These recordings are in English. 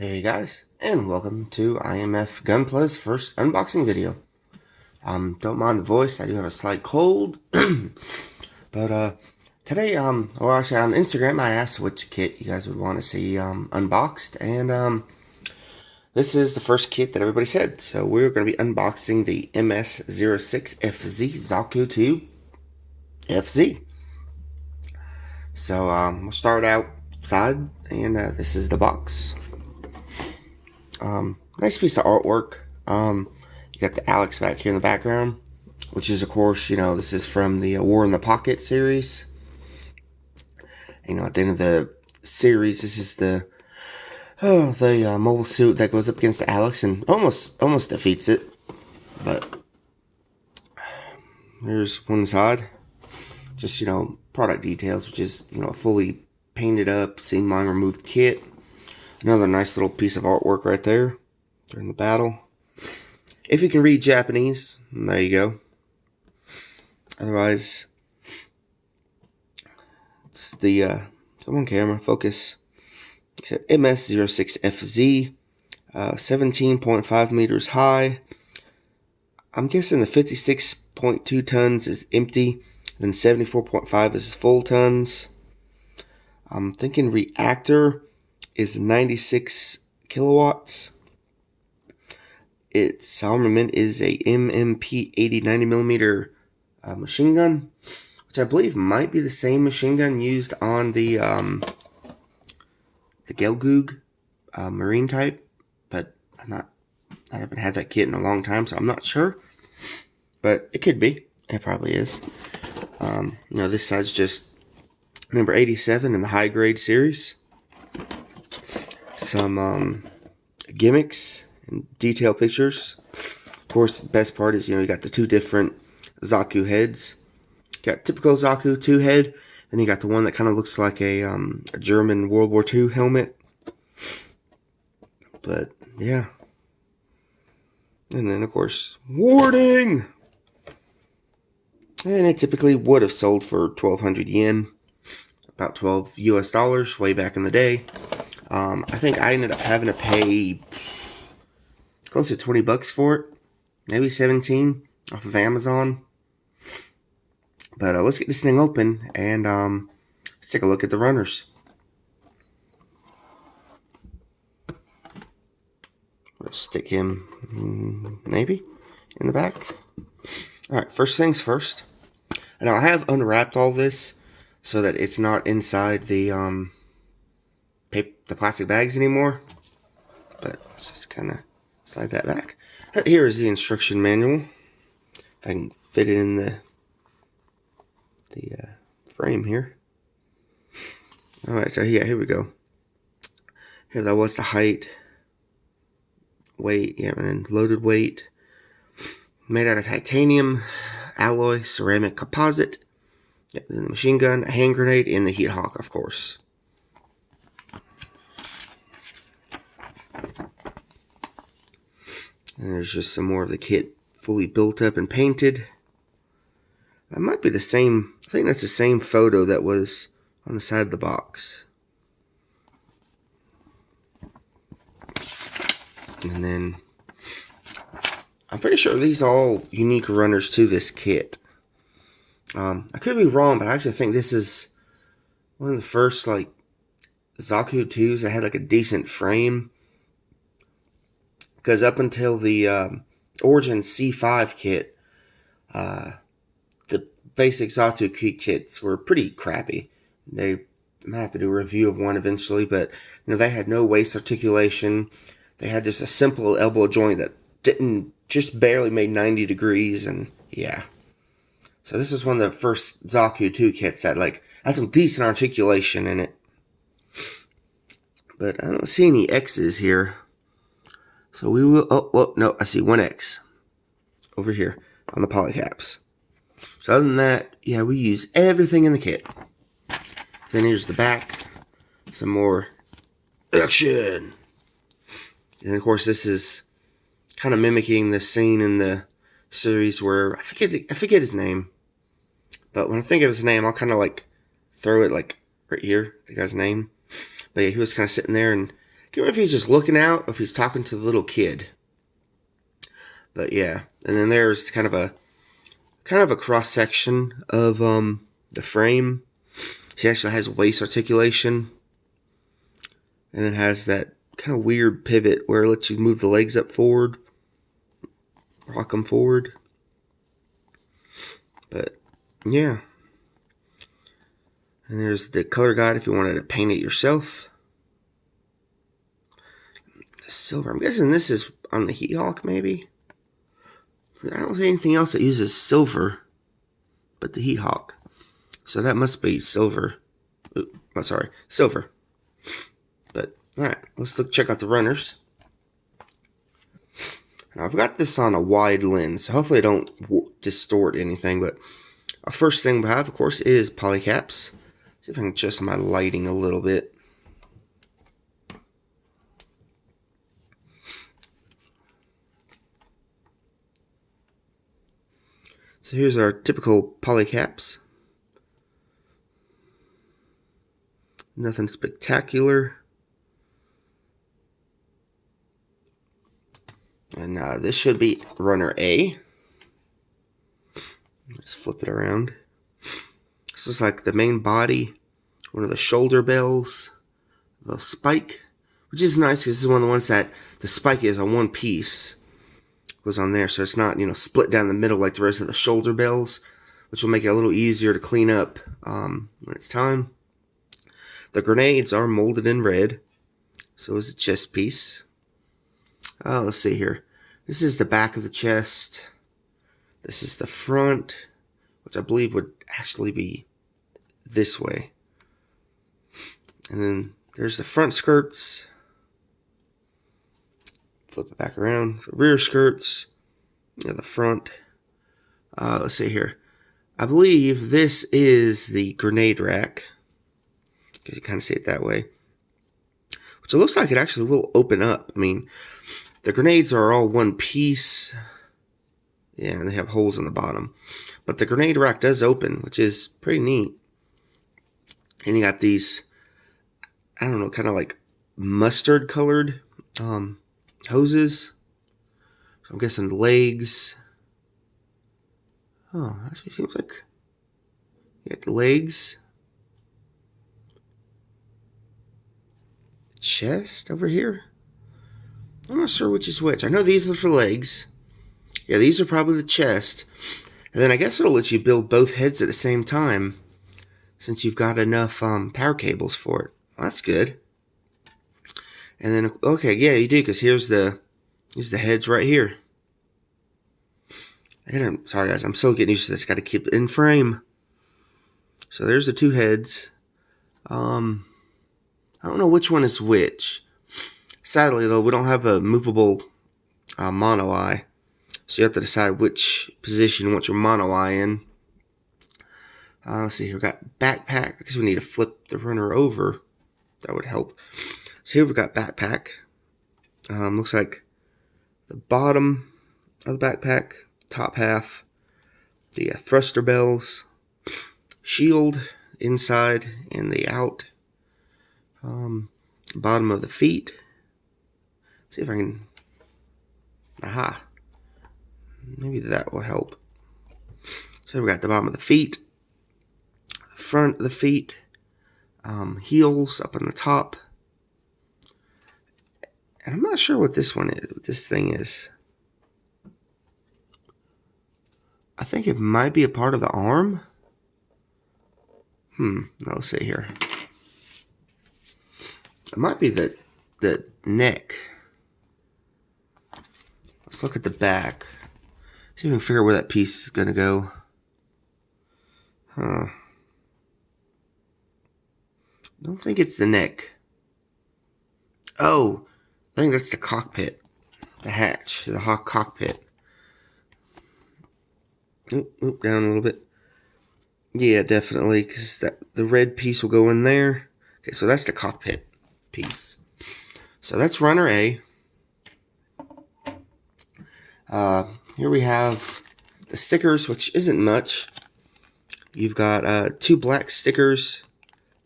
Hey guys, and welcome to IMF Gunpla's first unboxing video. Don't mind the voice, I do have a slight cold. But today, well actually on Instagram I asked which kit you guys would want to see unboxed, and this is the first kit that everybody said. So we're going to be unboxing the MS-06FZ Zaku II FZ. So we'll start outside, and this is the box. Nice piece of artwork. You got the Alex back here in the background, which is, of course, this is from the War in the Pocket series. At the end of the series, this is the mobile suit that goes up against the Alex and almost defeats it. But there's one side, just product details, which is fully painted up, seam line removed kit. Another nice little piece of artwork right there during the battle. If you can read Japanese, there you go. Otherwise, it's the, come on camera, focus. It said MS-06FZ, 17.5 meters high. I'm guessing the 56.2 tons is empty, then 74.5 is full tons. I'm thinking reactor is 96 kilowatts. Its armament is a MMP 80 90mm machine gun, which I believe might be the same machine gun used on the Gelgoog marine type, but I haven't had that kit in a long time, so I'm not sure. But it could be. It probably is. This side's just number 87 in the high grade series. Some gimmicks and detail pictures. Of course, the best part is you got the two different Zaku heads. You got typical Zaku 2 head, and you got the one that kind of looks like a German World War II helmet. But yeah, and then of course warning. And it typically would have sold for 1,200 yen, about $12 US, way back in the day. I think I ended up having to pay close to 20 bucks for it, maybe 17 off of Amazon. But let's get this thing open and let's take a look at the runners. Let's stick him maybe in the back. Alright, first things first. Now I have unwrapped all this so that it's not inside the plastic bags anymore, but let's just kind of slide that back. Here is the instruction manual. If I can fit it in the frame here. Alright, so yeah, here we go. Here that was the height, weight, yeah, and then loaded weight. Made out of titanium alloy ceramic composite. Yep, then the machine gun, a hand grenade, and the heat hawk, of course. And there's just some more of the kit fully built up and painted. That might be the same, I think that's the same photo that was on the side of the box. And then, I'm pretty sure these are all unique runners to this kit. I could be wrong, but I actually think this is one of the first, Zaku 2s that had, a decent frame. Because up until the Origin C5 kit, the basic Zaku kits were pretty crappy. I might have to do a review of one eventually, but they had no waist articulation. They had just a simple elbow joint that just barely made 90 degrees, and yeah. So this is one of the first Zaku 2 kits that had some decent articulation in it. But I don't see any X's here. So we will, oh, no, I see one X over here on the polycaps. So other than that, yeah, we use everything in the kit. Then here's the back, some more action. And of course this is kind of mimicking the scene in the series where, I forget his name. But when I think of his name, I'll kind of throw it right here, the guy's name. But yeah, he was kind of sitting there and Can't remember if he's just looking out or if he's talking to the little kid. But yeah, and then there's kind of a cross section of the frame. She actually has waist articulation, and it has that kind of weird pivot where it lets you move the legs up forward, rock them forward. But yeah, and there's the color guide if you wanted to paint it yourself. The silver, I'm guessing this is on the Heat Hawk maybe. I don't see anything else that uses silver but the Heat Hawk. So that must be silver. Oh, sorry, silver. But, alright, let's check out the runners. Now, I've got this on a wide lens, so hopefully I don't distort anything, but our first thing we have, of course, is polycaps. See if I can adjust my lighting a little bit. So here's our typical polycaps. Nothing spectacular. And this should be runner A. Let's flip it around. This is like the main body, one of the shoulder bells, the spike, which is nice because this is one of the ones that the spike is on one piece. Goes on there, so it's not, you know, split down the middle like the rest of the shoulder bells, which will make it a little easier to clean up when it's time. The grenades are molded in red, so is the chest piece. Let's see here. This is the back of the chest. This is the front, which I believe would actually be this way. And then there's the front skirts. Flip it back around. The rear skirts. The front. Let's see here. I believe this is the grenade rack. Because you kind of see it that way. Which it looks like it actually will open up. I mean, the grenades are all one piece. Yeah, and they have holes in the bottom. But the grenade rack does open, which is pretty neat. And you got these, I don't know, kind of like mustard colored hoses. So I'm guessing legs. Oh, actually seems like you got the legs. Chest over here. I'm not sure which is which. I know these are for legs. Yeah, these are probably the chest. And then I guess it'll let you build both heads at the same time, since you've got enough power cables for it. Well, that's good. And then, okay, yeah, you do, because here's the heads right here. Sorry guys, I'm still getting used to this. Got to keep it in frame. So there's the two heads. I don't know which one is which. Sadly, though, we don't have a movable mono eye. So you have to decide which position you want your mono eye in. Let's see here. We've got backpack. I guess we need to flip the runner over. That would help. So here we've got backpack. Looks like the bottom of the backpack, top half, the thruster bells, shield inside and the out, bottom of the feet. See if I can, aha, maybe that will help. So we got the bottom of the feet, the front of the feet, heels up on the top. And I'm not sure what this one is, what this thing is. I think it might be a part of the arm. Now let's see here. It might be the neck. Let's look at the back. See if we can figure out where that piece is going to go. Don't think it's the neck. Oh, I think that's the cockpit. The hatch, the Hawk cockpit. Oop, down a little bit. Yeah, definitely, because the red piece will go in there. Okay, so that's the cockpit piece. So that's runner A. Here we have the stickers, which isn't much. You've got 2 black stickers,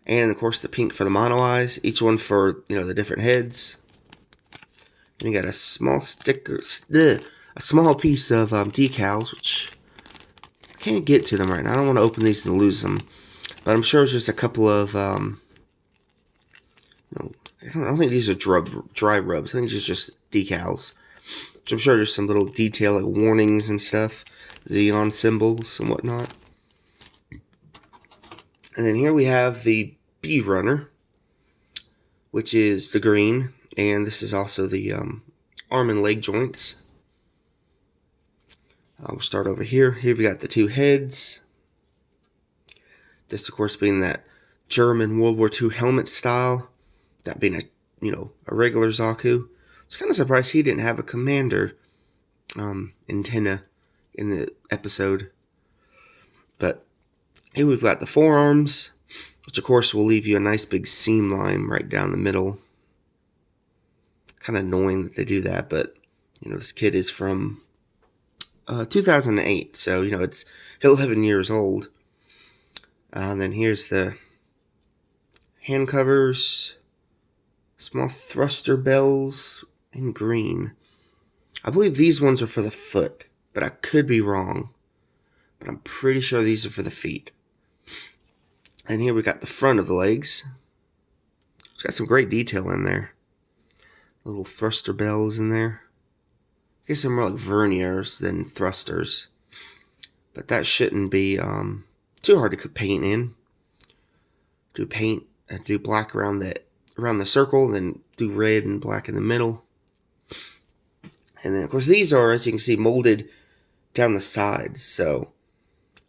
and of course the pink for the mono eyes. Each one for, you know, the different heads. And you got a small sticker, a small piece of decals, which I can't get to them right now. I don't want to open these and lose them. But I'm sure it's just a couple of, no, I don't think these are dry rubs. I think these are just decals. Which I'm sure there's some little detail like warnings and stuff. Xeon symbols and whatnot. And then here we have the B runner, which is the green. And this is also the arm and leg joints. We'll start over here. Here we got the two heads. This, of course, being that German World War II helmet style. That being a regular Zaku. I was kind of surprised he didn't have a commander antenna in the episode. But here we've got the forearms, which of course will leave you a nice big seam line right down the middle. Kind of annoying that they do that, but this kid is from 2008, so it's 11 years old. And then here's the hand covers, small thruster bells in green. I believe these ones are for the foot, but I could be wrong. But I'm pretty sure these are for the feet. And here we got the front of the legs. It's got some great detail in there. Little thruster bells in there. I guess they're more like verniers than thrusters. But that shouldn't be too hard to paint in. Do black around the circle, then do red and black in the middle. And then of course these are, as you can see, molded down the sides. So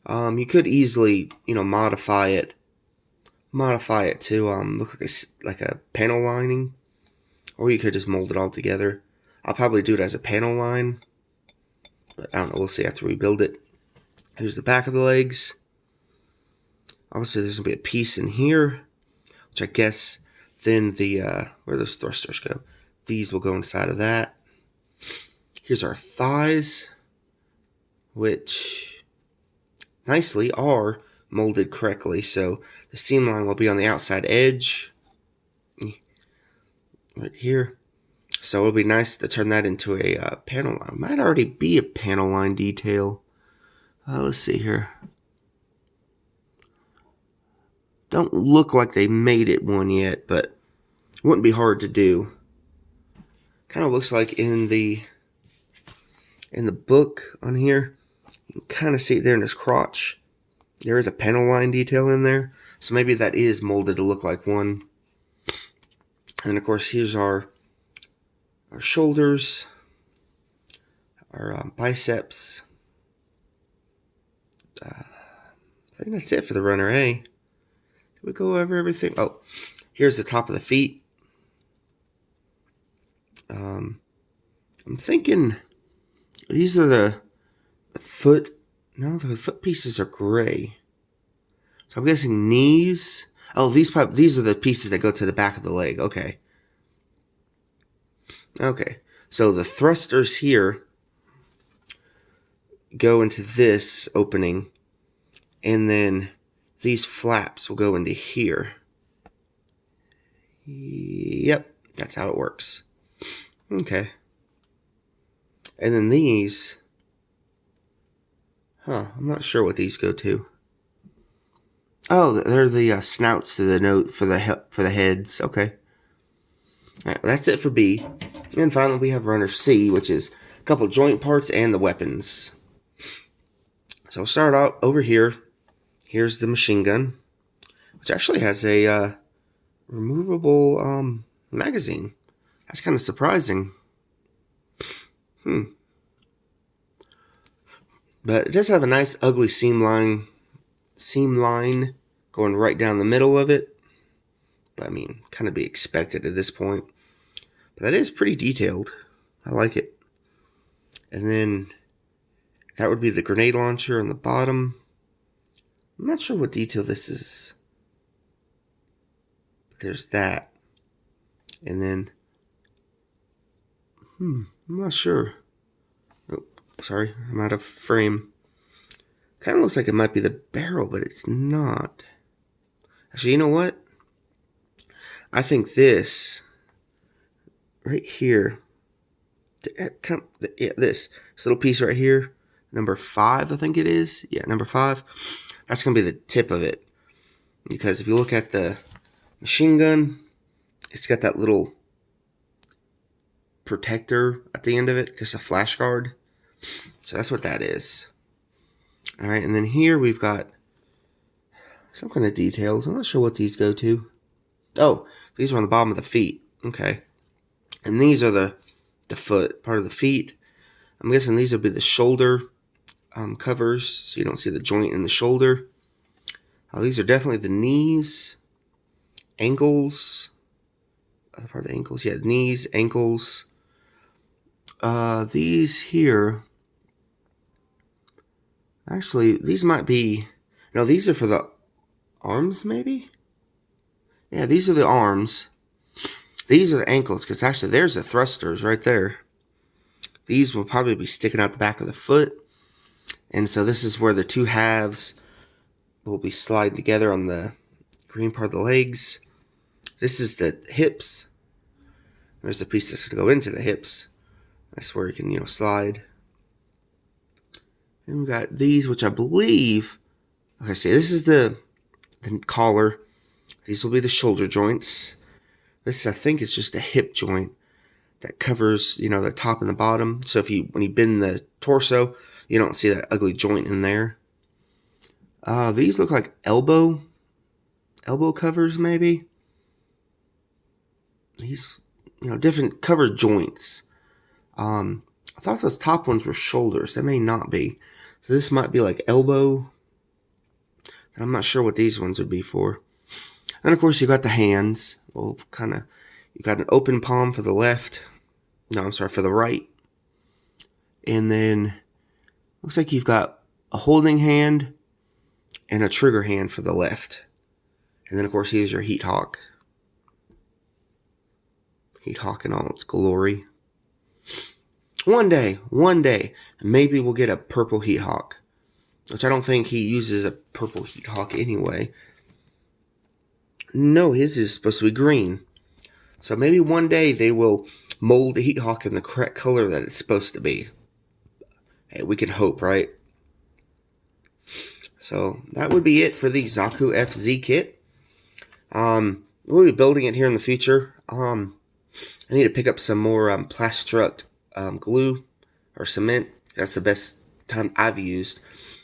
you could easily modify it to look like a panel lining, or you could just mold it all together. I'll probably do it as a panel line, but I don't know, we'll see after we build it. Here's the back of the legs. Obviously there's gonna be a piece in here, which I guess then the where those thrusters go, these will go inside of that. Here's our thighs, which nicely are molded correctly, so the seam line will be on the outside edge right here. So it'll be nice to turn that into a panel line. Might already be a panel line detail. Let's see here. Don't look like they made it one yet, but it wouldn't be hard to do. Kind of looks like in the book on here, you can kind of see it there in his crotch. There is a panel line detail in there, so maybe that is molded to look like one. And of course, here's our shoulders, our biceps. I think that's it for the runner A. Did we go over everything? Oh, here's the top of the feet. I'm thinking these are the foot. No, the foot pieces are gray. So I'm guessing knees. Oh, these are the pieces that go to the back of the leg. Okay. Okay. So the thrusters here go into this opening, and then these flaps will go into here. Yep, that's how it works. Okay. And then these, I'm not sure what these go to. Oh, they're the snouts to the note for the heads. Okay. All right, well, that's it for B. And finally, we have runner C, which is a couple joint parts and the weapons. So I'll start out over here. Here's the machine gun, which actually has a removable magazine. That's kind of surprising. But it does have a nice ugly seam line going right down the middle of it. But I mean, kind of be expected at this point. But that is pretty detailed. I like it. And then that would be the grenade launcher on the bottom. I'm not sure what detail this is. But there's that. And then I'm not sure. Oh, sorry, I'm out of frame. Kind of looks like it might be the barrel, but it's not. Actually, you know what? I think this right here this little piece right here, number 5, I think it is. Yeah, number 5. That's gonna be the tip of it, because if you look at the machine gun, it's got that little protector at the end of it, because a flash guard. So that's what that is. All right, and then here we've got some kind of details. I'm not sure what these go to. Oh, these are on the bottom of the feet. Okay, and these are the foot, part of the feet. I'm guessing these will be the shoulder covers, so you don't see the joint in the shoulder. These are definitely the knees, ankles, other part of the ankles, yeah, knees, ankles. These here, actually, these might be, no, these are for the arms, maybe? Yeah, these are the arms. These are the ankles, because actually there's the thrusters right there. These will probably be sticking out the back of the foot. And so this is where the two halves will be sliding together on the green part of the legs. This is the hips. There's the piece that's going to go into the hips. That's where you can, you know, slide. And we've got these, which I believe, okay, see, this is the collar. These will be the shoulder joints. This, I think, is just a hip joint that covers, you know, the top and the bottom. So if when you bend the torso, you don't see that ugly joint in there. These look like elbow covers, maybe. These, you know, different cover joints. I thought those top ones were shoulders. They may not be. So this might be like elbow. And I'm not sure what these ones would be for. And of course you got the hands. Well, kind of, you got an open palm for the left. No, I'm sorry, for the right. And then looks like you've got a holding hand and a trigger hand for the left. And then of course here's your heat hawk. Heat hawk in all its glory. One day, maybe we'll get a purple heat hawk. Which I don't think he uses a purple heat hawk anyway. No, his is supposed to be green. So maybe one day they will mold the heat hawk in the correct color that it's supposed to be. Hey, we can hope, right? So that would be it for the Zaku FZ kit. We'll be building it here in the future. I need to pick up some more Plastruct glue or cement. That's the best time I've used.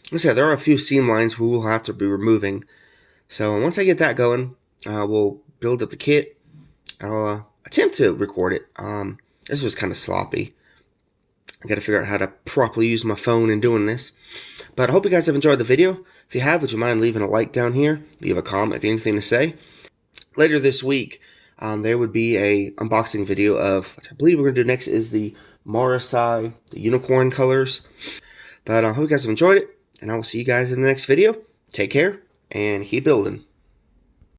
Like I said, there are a few seam lines we will have to be removing. So once I get that going, we'll build up the kit. I'll attempt to record it. This was kind of sloppy. I got to figure out how to properly use my phone in doing this. But I hope you guys have enjoyed the video. If you have, would you mind leaving a like down here? Leave a comment if you have anything to say. Later this week, there would be a unboxing video of, what I believe we're going to do next is the Marasai, the unicorn colors. But I hope you guys have enjoyed it. And I will see you guys in the next video. Take care and keep building.